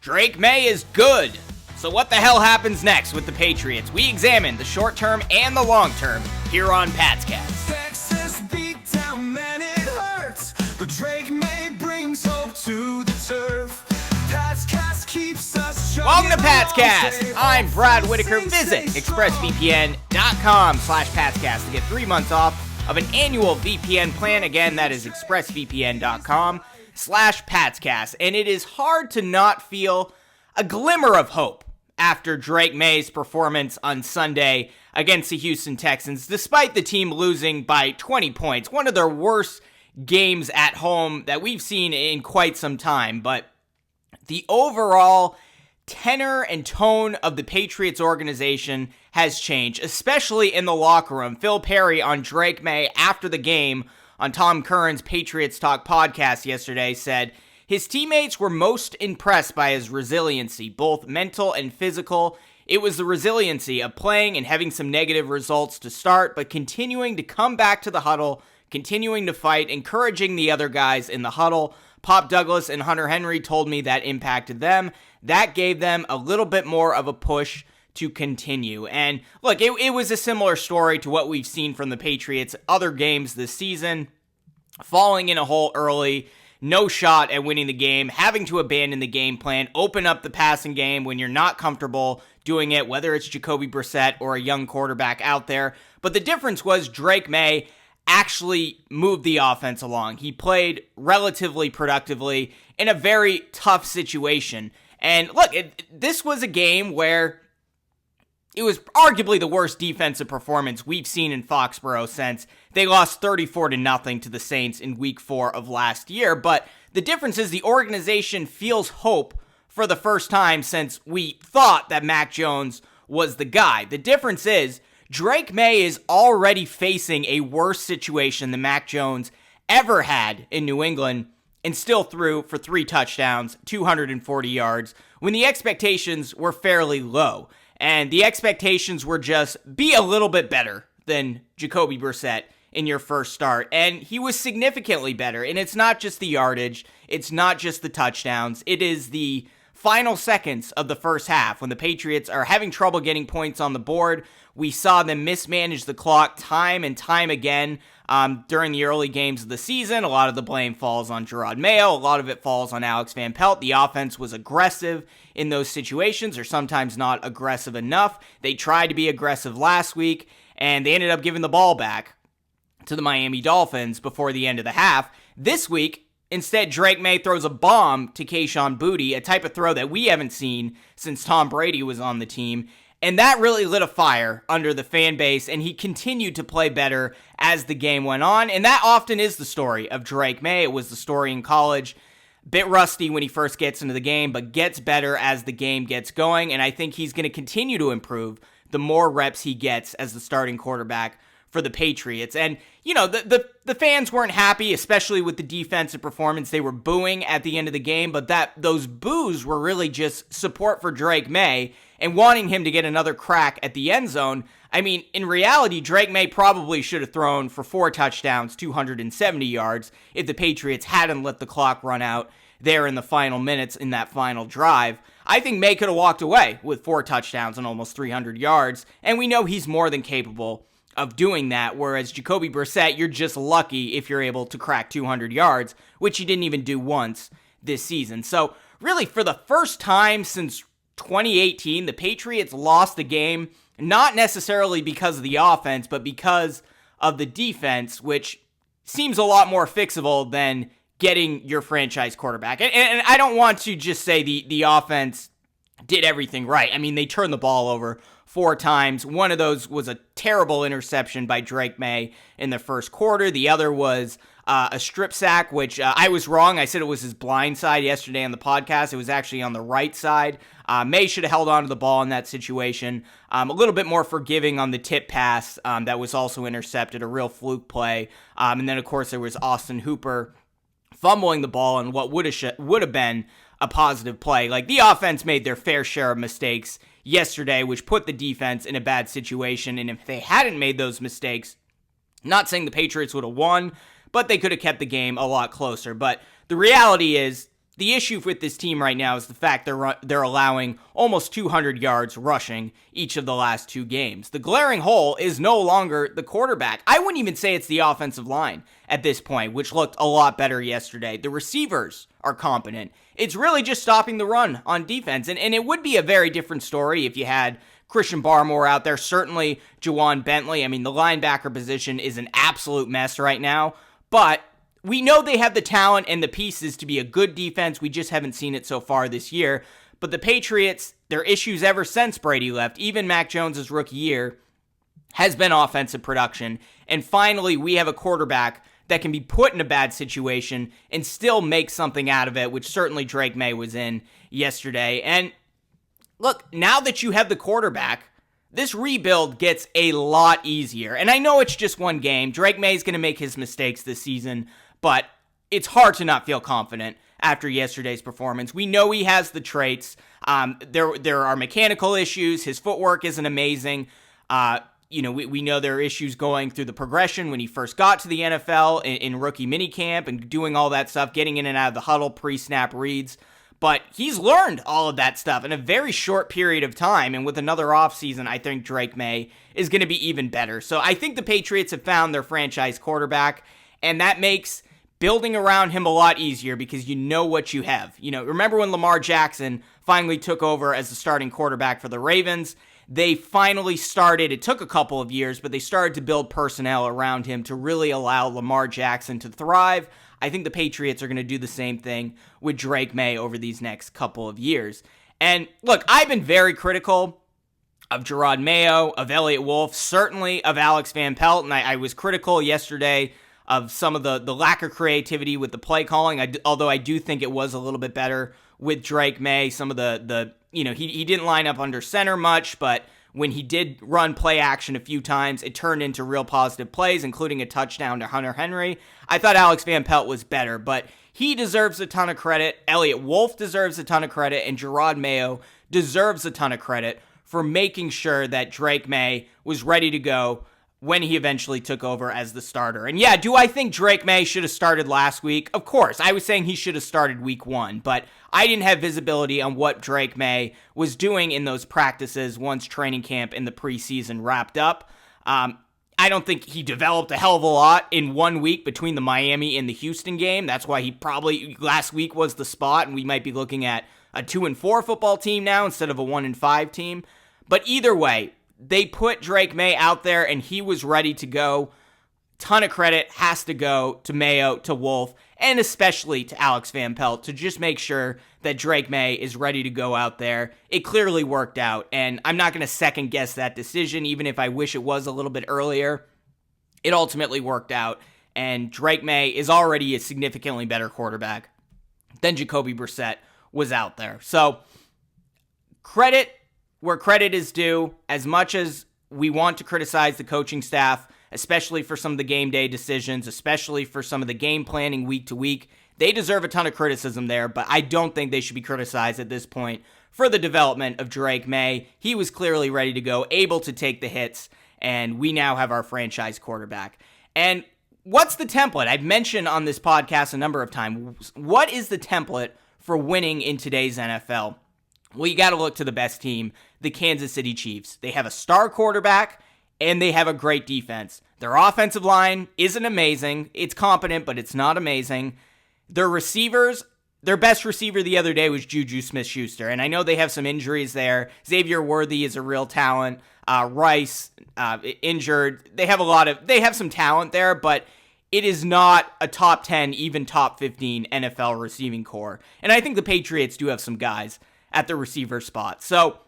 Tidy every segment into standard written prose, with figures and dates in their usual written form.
Drake Maye is good. So what the hell happens next with the Patriots? We examine the short term and the long term here on Patscast. Texas beat down, man, it hurts. But Drake Maye brings hope to the turf. Patscast keeps us Welcome to Patscast. I'm Brad Whitaker. Visit expressvpn.com/Patscast to get 3 months off of an annual VPN plan. Again, that is expressvpn.com/Patscast. And it is hard to not feel a glimmer of hope after Drake Maye's performance on Sunday against the Houston Texans, despite the team losing by 20 points. One of their worst games at home that we've seen in quite some time. But the overall tenor and tone of the Patriots organization has changed, especially in the locker room. Phil Perry on Drake Maye after the game on Tom Curran's Patriots Talk podcast yesterday said his teammates were most impressed by his resiliency, both mental and physical. It was the resiliency of playing and having some negative results to start, but continuing to come back to the huddle, continuing to fight, encouraging the other guys in the huddle. Pop Douglas and Hunter Henry told me that impacted them. That gave them a little bit more of a push to continue. And look, it was a similar story to what we've seen from the Patriots other games this season. Falling in a hole early, no shot at winning the game, having to abandon the game plan, open up the passing game when you're not comfortable doing it, whether it's Jacoby Brissett or a young quarterback out there. But the difference was Drake Maye actually moved the offense along. He played relatively productively in a very tough situation. And look, this was a game where it was arguably the worst defensive performance we've seen in Foxborough since they lost 34-0 to the Saints in week 4 of last year. But the difference is the organization feels hope for the first time since we thought that Mac Jones was the guy. The difference is Drake Maye is already facing a worse situation than Mac Jones ever had in New England and still threw for 3 touchdowns, 240 yards, when the expectations were fairly low. And the expectations were just be a little bit better than Jacoby Brissett in your first start. And he was significantly better. And it's not just the yardage. It's not just the touchdowns. It is the final seconds of the first half when the Patriots are having trouble getting points on the board. We saw them mismanage the clock time and time again during the early games of the season. A lot of the blame falls on Jerod Mayo. A lot of it falls on Alex Van Pelt. The offense was aggressive in those situations, or sometimes not aggressive enough. They tried to be aggressive last week, and they ended up giving the ball back to the Miami Dolphins before the end of the half. This week, instead, Drake Maye throws a bomb to Kayshon Boutte, a type of throw that we haven't seen since Tom Brady was on the team. And that really lit a fire under the fan base, and he continued to play better as the game went on. And that often is the story of Drake Maye. It was the story in college. Bit rusty when he first gets into the game, but gets better as the game gets going. And I think he's going to continue to improve the more reps he gets as the starting quarterback for the Patriots. And, you know, the fans weren't happy, especially with the defensive performance. They were booing at the end of the game, but those boos were really just support for Drake Maye and wanting him to get another crack at the end zone. I mean, in reality, Drake Maye probably should have thrown for 4 touchdowns, 270 yards, if the Patriots hadn't let the clock run out there in the final minutes in that final drive. I think Maye could have walked away with 4 touchdowns and almost 300 yards, and we know he's more than capable of doing that, whereas Jacoby Brissett, you're just lucky if you're able to crack 200 yards, which he didn't even do once this season. So really, for the first time since 2018, the Patriots lost the game, not necessarily because of the offense, but because of the defense, which seems a lot more fixable than getting your franchise quarterback. And I don't want to just say the offense did everything right. I mean, they turned the ball over 4 times. One of those was a terrible interception by Drake Maye in the first quarter. The other was a strip sack, which I was wrong. I said it was his blind side yesterday on the podcast. It was actually on the right side. Maye should have held on to the ball in that situation. A little bit more forgiving on the tip pass that was also intercepted, a real fluke play. And then, of course, there was Austin Hooper fumbling the ball in what would have been a positive play. Like, the offense made their fair share of mistakes yesterday, which put the defense in a bad situation. And if they hadn't made those mistakes, not saying the Patriots would have won, but they could have kept the game a lot closer. But the reality is the issue with this team right now is the fact they're allowing almost 200 yards rushing each of the last 2 games. The glaring hole is no longer the quarterback. I wouldn't even say it's the offensive line at this point, which looked a lot better yesterday. The receivers are competent. It's really just stopping the run on defense. And it would be a very different story if you had Christian Barmore out there. Certainly Juwan Bentley. I mean, the linebacker position is an absolute mess right now. But we know they have the talent and the pieces to be a good defense. We just haven't seen it so far this year. But the Patriots, their issues ever since Brady left, even Mac Jones' rookie year, has been offensive production. And finally, we have a quarterback that can be put in a bad situation and still make something out of it, which certainly Drake Maye was in yesterday. And look, now that you have the quarterback, this rebuild gets a lot easier. And I know it's just one game. Drake Maye is going to make his mistakes this season, but it's hard to not feel confident after yesterday's performance. We know he has the traits. There are mechanical issues. His footwork isn't amazing. We know there are issues going through the progression when he first got to the NFL in rookie minicamp and doing all that stuff, getting in and out of the huddle, pre-snap reads. But he's learned all of that stuff in a very short period of time, and with another offseason, I think Drake Maye is going to be even better. So I think the Patriots have found their franchise quarterback, and that makes building around him a lot easier because you know what you have. Remember when Lamar Jackson finally took over as the starting quarterback for the Ravens? They finally started, it took a couple of years, but they started to build personnel around him to really allow Lamar Jackson to thrive. I think the Patriots are going to do the same thing with Drake Maye over these next couple of years. And look, I've been very critical of Jerod Mayo, of Elliott Wolf, certainly of Alex Van Pelt, and I was critical yesterday of some of the lack of creativity with the play calling, although I do think it was a little bit better with Drake Maye. Some of he didn't line up under center much, but when he did run play action a few times, it turned into real positive plays, including a touchdown to Hunter Henry. I thought Alex Van Pelt was better, but he deserves a ton of credit. Elliott Wolf deserves a ton of credit, and Jerod Mayo deserves a ton of credit for making sure that Drake Maye was ready to go when he eventually took over as the starter. And yeah, do I think Drake Maye should have started last week? Of course, I was saying he should have started week 1, but I didn't have visibility on what Drake Maye was doing in those practices once training camp in the preseason wrapped up. I don't think he developed a hell of a lot in 1 week between the Miami and the Houston game. That's why he probably last week was the spot, and we might be looking at a 2-4 football team now instead of a 1-5 team. But either way, they put Drake Maye out there, and he was ready to go. Ton of credit has to go to Mayo, to Wolf, and especially to Alex Van Pelt to just make sure that Drake Maye is ready to go out there. It clearly worked out, and I'm not going to second guess that decision, even if I wish it was a little bit earlier. It ultimately worked out, and Drake Maye is already a significantly better quarterback than Jacoby Brissett was out there. So, credit where credit is due. As much as we want to criticize the coaching staff, especially for some of the game day decisions, especially for some of the game planning week to week, they deserve a ton of criticism there, but I don't think they should be criticized at this point for the development of Drake Maye. He was clearly ready to go, able to take the hits, and we now have our franchise quarterback. And what's the template? I've mentioned on this podcast a number of times. What is the template for winning in today's NFL? Well, you got to look to the best team, the Kansas City Chiefs. They have a star quarterback, and they have a great defense. Their offensive line isn't amazing. It's competent, but it's not amazing. Their receivers, their best receiver the other day was Juju Smith-Schuster, and I know they have some injuries there. Xavier Worthy is a real talent. Rice, injured. They have some talent there, but it is not a top 10, even top 15 NFL receiving core. And I think the Patriots do have some guys at the receiver spot. So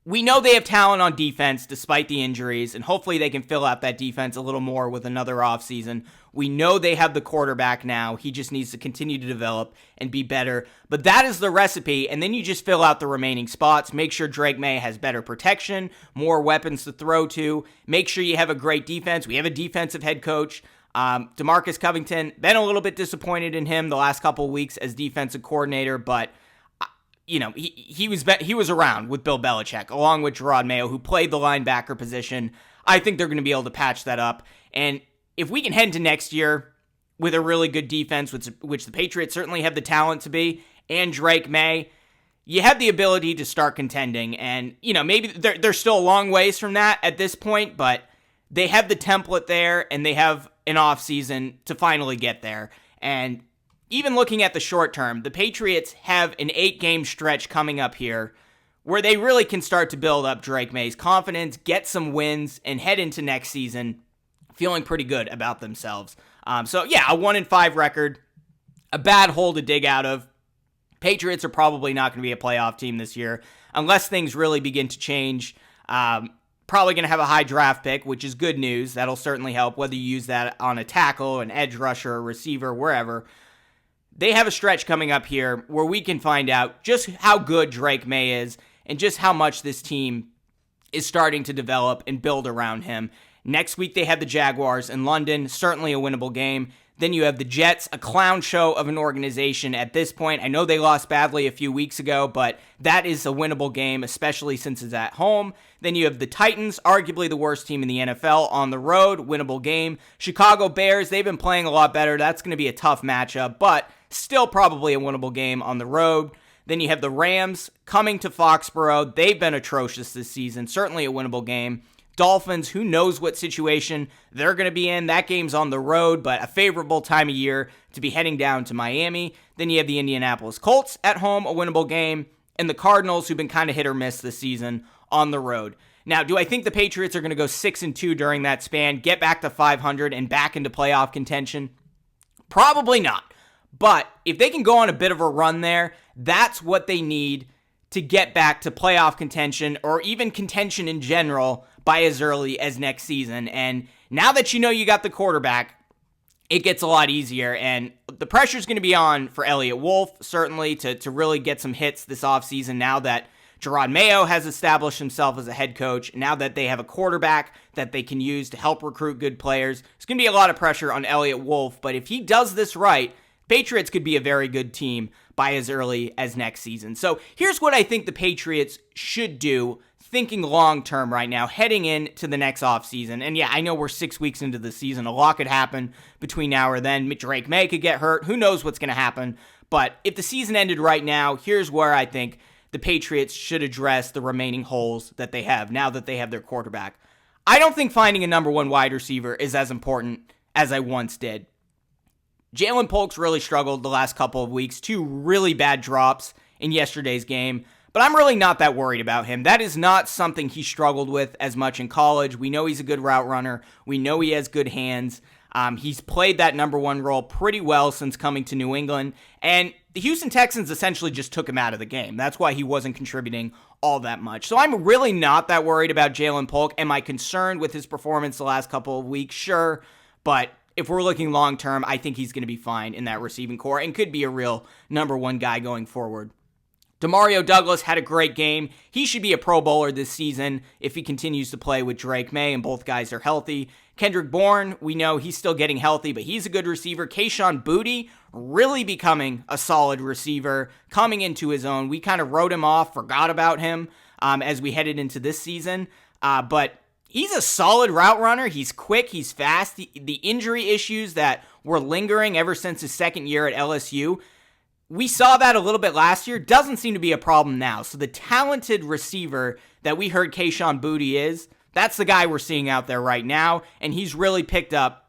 we know they have talent on defense despite the injuries, and hopefully they can fill out that defense a little more with another offseason. We know they have the quarterback now. He just needs to continue to develop and be better. But that is the recipe, and then you just fill out the remaining spots. Make sure Drake Maye has better protection, more weapons to throw to. Make sure you have a great defense. We have a defensive head coach. DeMarcus Covington, been a little bit disappointed in him the last couple of weeks as defensive coordinator, but he was around with Bill Belichick, along with Jerod Mayo, who played the linebacker position. I think they're going to be able to patch that up. And if we can head into next year with a really good defense, which the Patriots certainly have the talent to be, and Drake Maye, you have the ability to start contending. And, maybe they're still a long ways from that at this point, but they have the template there, and they have an offseason to finally get there. And even looking at the short term, the Patriots have an 8-game stretch coming up here where they really can start to build up Drake Maye's confidence, get some wins, and head into next season feeling pretty good about themselves. A 1-5 record, a bad hole to dig out of. Patriots are probably not going to be a playoff team this year unless things really begin to change. Probably going to have a high draft pick, which is good news. That'll certainly help, whether you use that on a tackle, an edge rusher, a receiver, wherever. They have a stretch coming up here where we can find out just how good Drake Maye is and just how much this team is starting to develop and build around him. Next week, they have the Jaguars in London, certainly a winnable game. Then you have the Jets, a clown show of an organization at this point. I know they lost badly a few weeks ago, but that is a winnable game, especially since it's at home. Then you have the Titans, arguably the worst team in the NFL, on the road, winnable game. Chicago Bears, they've been playing a lot better. That's going to be a tough matchup, but still probably a winnable game on the road. Then you have the Rams coming to Foxborough. They've been atrocious this season, certainly a winnable game. Dolphins, who knows what situation they're going to be in. That game's on the road, but a favorable time of year to be heading down to Miami. Then you have the Indianapolis Colts at home, a winnable game, and the Cardinals, who've been kind of hit or miss this season, on the road. Now, do I think the Patriots are going to go 6-2 during that span, get back to 500 and back into playoff contention? Probably not. But if they can go on a bit of a run there, that's what they need to get back to playoff contention or even contention in general by as early as next season. And now that you know you got the quarterback, it gets a lot easier. And the pressure's going to be on for Elliott Wolf, certainly, to really get some hits this offseason now that Drake Maye has established himself as a head coach. Now that they have a quarterback that they can use to help recruit good players, there's going to be a lot of pressure on Elliott Wolf. But if he does this right, Patriots could be a very good team by as early as next season. So here's what I think the Patriots should do, thinking long-term right now, heading into the next offseason. And yeah, I know we're 6 weeks into the season. A lot could happen between now or then. Drake Maye could get hurt. Who knows what's going to happen? But if the season ended right now, here's where I think the Patriots should address the remaining holes that they have now that they have their quarterback. I don't think finding a number one wide receiver is as important as I once did. Jalen Polk's really struggled the last couple of weeks. 2 really bad drops in yesterday's game. But I'm really not that worried about him. That is not something he struggled with as much in college. We know he's a good route runner. We know he has good hands. He's played that number one role pretty well since coming to New England. And the Houston Texans essentially just took him out of the game. That's why he wasn't contributing all that much. So I'm really not that worried about Jalen Polk. Am I concerned with his performance the last couple of weeks? Sure. But if we're looking long-term, I think he's going to be fine in that receiving core and could be a real number one guy going forward. Demario Douglas had a great game. He should be a Pro Bowler this season if he continues to play with Drake Maye and both guys are healthy. Kendrick Bourne, we know he's still getting healthy, but he's a good receiver. Kayshon Boutte really becoming a solid receiver, coming into his own. We kind of wrote him off, forgot about him as we headed into this season. But he's a solid route runner. He's quick. He's fast. The injury issues that were lingering ever since his second year at LSU, we saw that a little bit last year. Doesn't seem to be a problem now. So the talented receiver that we heard Kayshon Boutte is, that's the guy we're seeing out there right now. And he's really picked up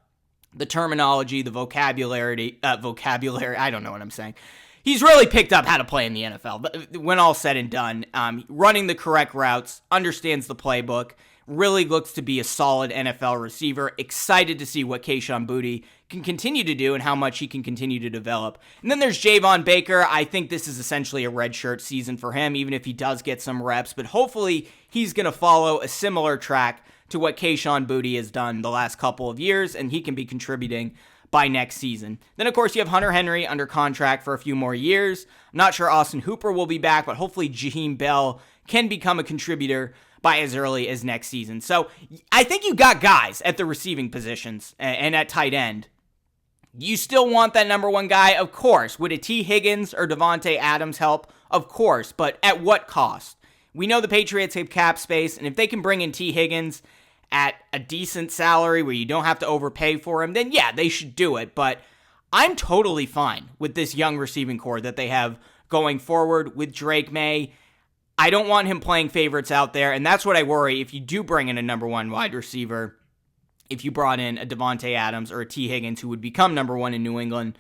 the terminology, the vocabulary, I don't know what I'm saying. He's really picked up how to play in the NFL. When all said and done, running the correct routes, understands the playbook, really looks to be a solid NFL receiver. Excited to see what Kayshon Boutte can continue to do and how much he can continue to develop. And then there's Javon Baker. I think this is essentially a redshirt season for him, even if he does get some reps. But hopefully he's going to follow a similar track to what Kayshon Boutte has done the last couple of years, and he can be contributing by next season. Then, of course, you have Hunter Henry under contract for a few more years. I'm not sure Austin Hooper will be back, but hopefully Jaheim Bell can become a contributor by as early as next season. So I think you got guys at the receiving positions and at tight end. You still want that number one guy? Of course. Would a T. Higgins or Devontae Adams help? Of course. But at what cost? We know the Patriots have cap space, and if they can bring in T. Higgins at a decent salary where you don't have to overpay for him, then yeah, they should do it. But I'm totally fine with this young receiving core that they have going forward with Drake Maye. I don't want him playing favorites out there, and that's what I worry if you do bring in a number one wide receiver. If you brought in a Devontae Adams or a T. Higgins who would become number one in New England,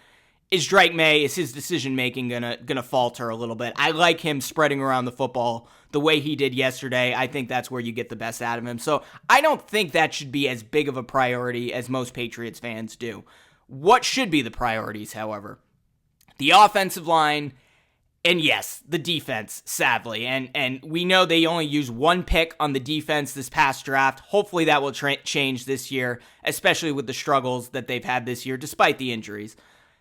is Drake Maye, is his decision-making gonna falter a little bit? I like him spreading around the football the way he did yesterday. I think that's where you get the best out of him. So I don't think that should be as big of a priority as most Patriots fans do. What should be the priorities, however? The offensive line, and yes, the defense, sadly. And we know they only used one pick on the defense this past draft. Hopefully that will change this year, especially with the struggles that they've had this year, despite the injuries.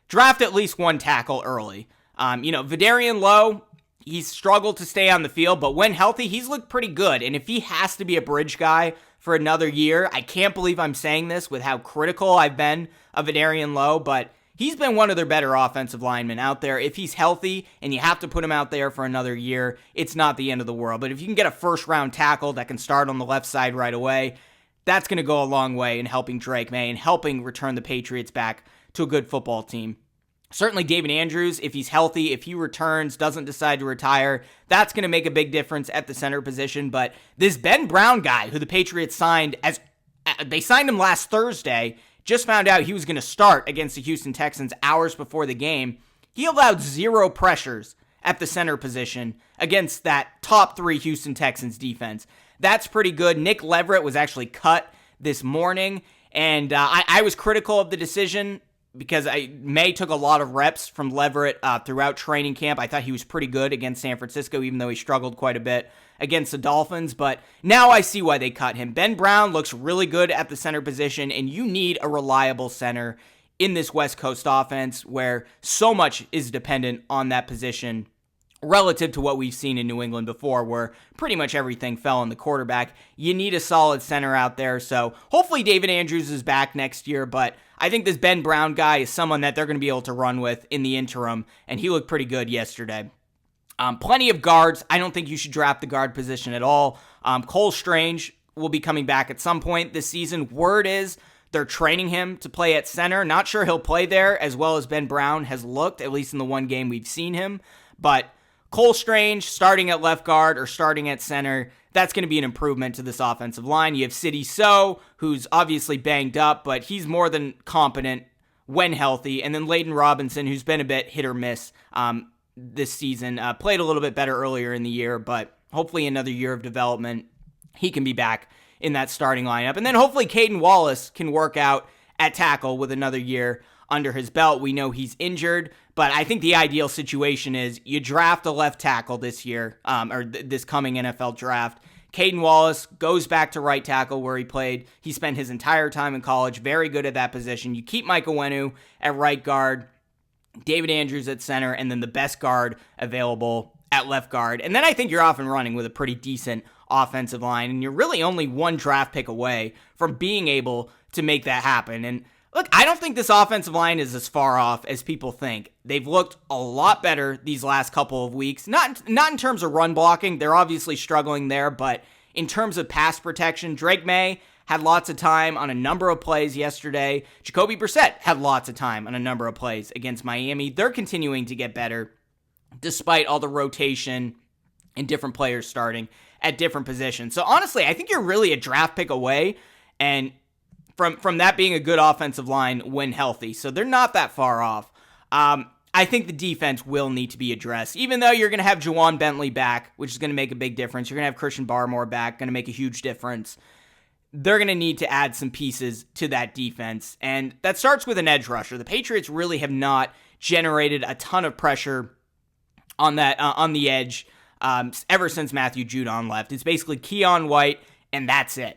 Draft at least one tackle early. Vidarian Lowe, he's struggled to stay on the field, but when healthy, he's looked pretty good. And if he has to be a bridge guy for another year, I can't believe I'm saying this with how critical I've been of Vidarian Lowe, but he's been one of their better offensive linemen out there. If he's healthy and you have to put him out there for another year, it's not the end of the world. But if you can get a first-round tackle that can start on the left side right away, that's going to go a long way in helping Drake Maye and helping return the Patriots back to a good football team. Certainly David Andrews, if he's healthy, if he returns, doesn't decide to retire, that's going to make a big difference at the center position. But this Ben Brown guy, who the Patriots signed, they signed him last Thursday, just found out he was going to start against the Houston Texans hours before the game. He allowed 0 pressures at the center position against that top 3 Houston Texans defense. That's pretty good. Nick Leverett was actually cut this morning, and I was critical of the decision because Maye took a lot of reps from Leverett throughout training camp. I thought he was pretty good against San Francisco, even though he struggled quite a bit against the Dolphins. But now I see why they cut him. Ben Brown looks really good at the center position, and you need a reliable center in this West Coast offense where so much is dependent on that position relative to what we've seen in New England before, where pretty much everything fell on the quarterback. You need a solid center out there. So hopefully David Andrews is back next year, but I think this Ben Brown guy is someone that they're going to be able to run with in the interim, and he looked pretty good yesterday. Plenty of guards. I don't think you should draft the guard position at all. Cole Strange will be coming back at some point this season. Word is they're training him to play at center. Not sure he'll play there as well as Ben Brown has looked, at least in the one game we've seen him. But Cole Strange starting at left guard or starting at center, that's going to be an improvement to this offensive line. You have Sidney So, who's obviously banged up, but he's more than competent when healthy. And then Layden Robinson, who's been a bit hit or miss this season. Played a little bit better earlier in the year, but hopefully another year of development, he can be back in that starting lineup. And then hopefully Caden Wallace can work out at tackle with another year under his belt. We know he's injured, but I think the ideal situation is you draft a left tackle this year, this coming NFL draft. Caden Wallace goes back to right tackle where he played. He spent his entire time in college, very good at that position. You keep Mike Onwenu at right guard, David Andrews at center, and then the best guard available at left guard. And then I think you're off and running with a pretty decent offensive line, and you're really only one draft pick away from being able to make that happen. And look, I don't think this offensive line is as far off as people think. They've looked a lot better these last couple of weeks. Not in terms of run blocking. They're obviously struggling there, but in terms of pass protection, Drake Maye had lots of time on a number of plays yesterday. Jacoby Brissett had lots of time on a number of plays against Miami. They're continuing to get better despite all the rotation and different players starting at different positions. So honestly, I think you're really a draft pick away, and from that being a good offensive line when healthy. So they're not that far off. I think the defense will need to be addressed, even though you're going to have Juwan Bentley back, which is going to make a big difference. You're going to have Christian Barmore back, going to make a huge difference. They're going to need to add some pieces to that defense, and that starts with an edge rusher. The Patriots really have not generated a ton of pressure on that on the edge ever since Matthew Judon left. It's basically Keon White, and that's it.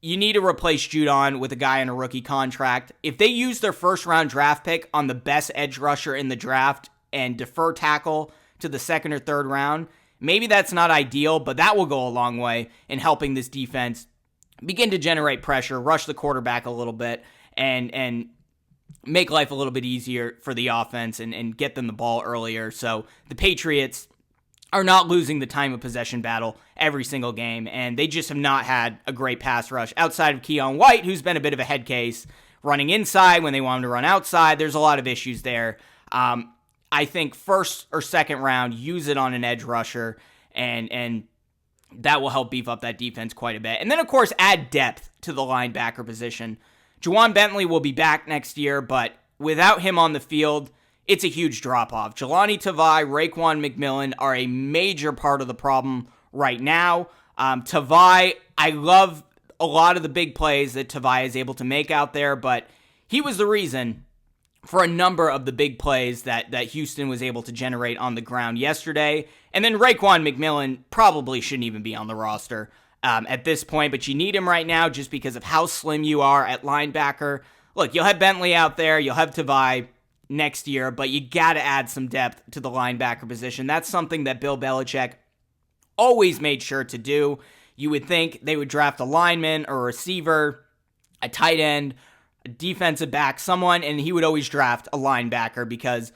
You need to replace Judon with a guy on a rookie contract. If they use their first-round draft pick on the best edge rusher in the draft and defer tackle to the second or third round, maybe that's not ideal, but that will go a long way in helping this defense begin to generate pressure, rush the quarterback a little bit, and make life a little bit easier for the offense and get them the ball earlier. So the Patriots are not losing the time of possession battle every single game, and they just have not had a great pass rush outside of Keon White, who's been a bit of a head case running inside when they want him to run outside. There's a lot of issues there. I think first or second round, use it on an edge rusher, and that will help beef up that defense quite a bit. And then, of course, add depth to the linebacker position. Juwan Bentley will be back next year, but without him on the field, it's a huge drop-off. Jelani Tavai, Raekwon McMillan are a major part of the problem right now. Tavai, I love a lot of the big plays that Tavai is able to make out there, but he was the reason for a number of the big plays that Houston was able to generate on the ground yesterday. And then Raekwon McMillan probably shouldn't even be on the roster at this point, but you need him right now just because of how slim you are at linebacker. Look, you'll have Bentley out there, you'll have Tavai next year, but you got to add some depth to the linebacker position. That's something that Bill Belichick always made sure to do. You would think they would draft a lineman or a receiver, a tight end, a defensive back, someone, and he would always draft a linebacker because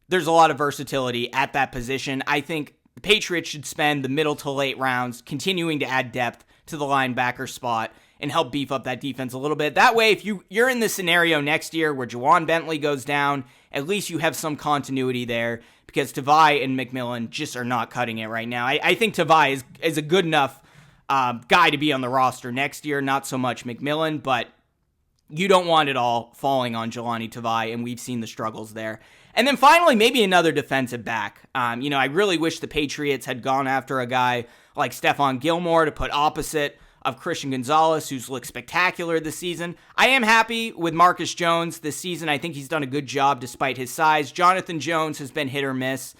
there's a lot of versatility at that position. I think the Patriots should spend the middle to late rounds continuing to add depth to the linebacker spot and help beef up that defense a little bit. That way, if you're in this scenario next year where Juwan Bentley goes down, at least you have some continuity there because Tavai and McMillan just are not cutting it right now. I think Tavai is a good enough guy to be on the roster next year, not so much McMillan, but you don't want it all falling on Jelani Tavai, and we've seen the struggles there. And then finally, maybe another defensive back. I really wish the Patriots had gone after a guy like Stephon Gilmore to put opposite of Christian Gonzalez, who's looked spectacular this season. I am happy with Marcus Jones this season. I think he's done a good job despite his size. Jonathan Jones has been hit or miss.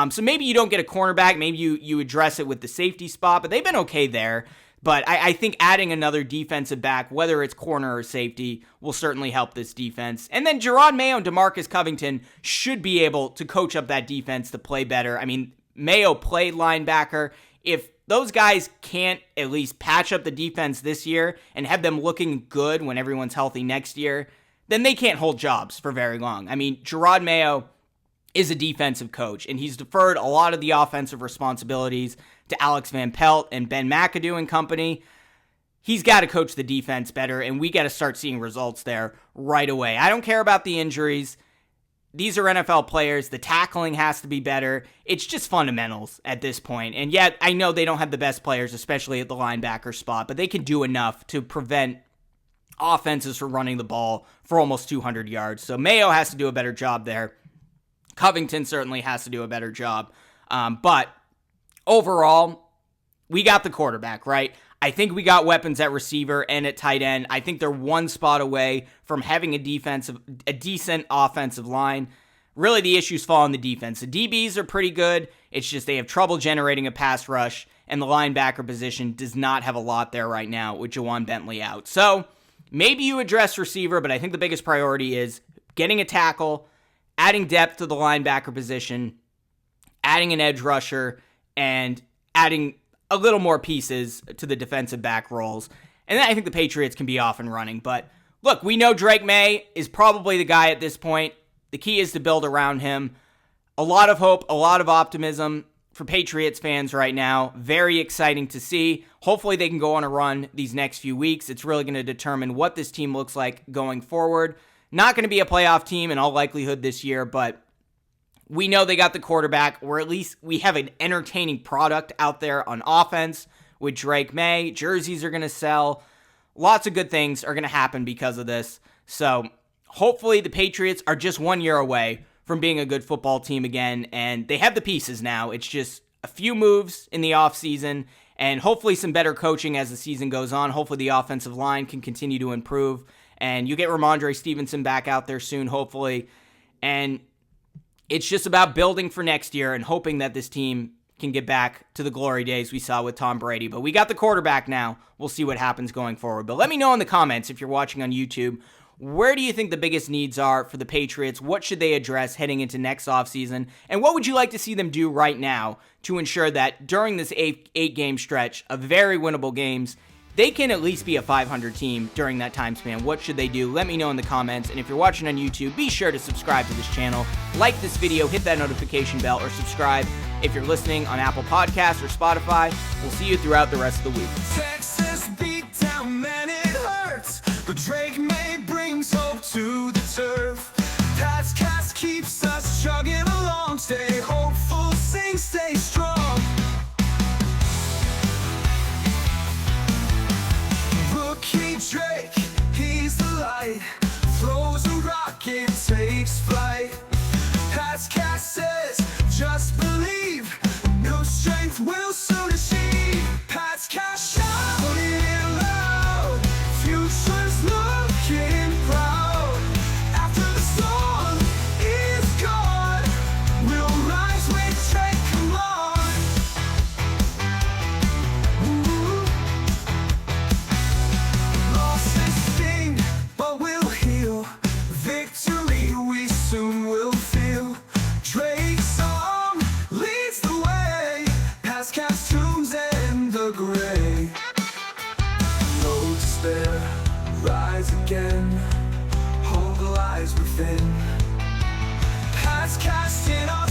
So maybe you don't get a cornerback. Maybe you address it with the safety spot, but they've been okay there. But I think adding another defensive back, whether it's corner or safety, will certainly help this defense. And then Jerod Mayo and DeMarcus Covington should be able to coach up that defense to play better. I mean, Mayo played linebacker. If those guys can't at least patch up the defense this year and have them looking good when everyone's healthy next year, then they can't hold jobs for very long. I mean, Jerod Mayo is a defensive coach, and he's deferred a lot of the offensive responsibilities to Alex Van Pelt and Ben McAdoo and company. He's got to coach the defense better, and we got to start seeing results there right away. I don't care about the injuries. These are NFL players. The tackling has to be better. It's just fundamentals at this point. And yet, I know they don't have the best players, especially at the linebacker spot, but they can do enough to prevent offenses from running the ball for almost 200 yards. So Mayo has to do a better job there. Covington certainly has to do a better job. But overall, we got the quarterback, right? I think we got weapons at receiver and at tight end. I think they're one spot away from having a decent offensive line. Really, the issues fall on the defense. The DBs are pretty good. It's just they have trouble generating a pass rush, and the linebacker position does not have a lot there right now with Juwan Bentley out. So maybe you address receiver, but I think the biggest priority is getting a tackle, adding depth to the linebacker position, adding an edge rusher, and adding a little more pieces to the defensive back roles. And then I think the Patriots can be off and running. But look, we know Drake Maye is probably the guy at this point. The key is to build around him. A lot of hope, a lot of optimism for Patriots fans right now. Very exciting to see. Hopefully they can go on a run these next few weeks. It's really going to determine what this team looks like going forward. Not going to be a playoff team in all likelihood this year, but we know they got the quarterback, or at least we have an entertaining product out there on offense with Drake Maye. Jerseys are going to sell. Lots of good things are going to happen because of this. So hopefully the Patriots are just 1 year away from being a good football team again, and they have the pieces now. It's just a few moves in the offseason, and hopefully some better coaching as the season goes on. Hopefully the offensive line can continue to improve, and you get Ramondre Stevenson back out there soon, hopefully. And it's just about building for next year and hoping that this team can get back to the glory days we saw with Tom Brady. But we got the quarterback now. We'll see what happens going forward. But let me know in the comments if you're watching on YouTube, where do you think the biggest needs are for the Patriots? What should they address heading into next offseason? And what would you like to see them do right now to ensure that during this eight-game stretch of very winnable games, they can at least be a 500 team during that time span? What should they do? Let me know in the comments. And if you're watching on YouTube, be sure to subscribe to this channel. Like this video, hit that notification bell, or subscribe if you're listening on Apple Podcasts or Spotify. We'll see you throughout the rest of the week. Texas beat down, man, it hurts. But Drake Maye brings hope. again. Hope lies within. Past cast in our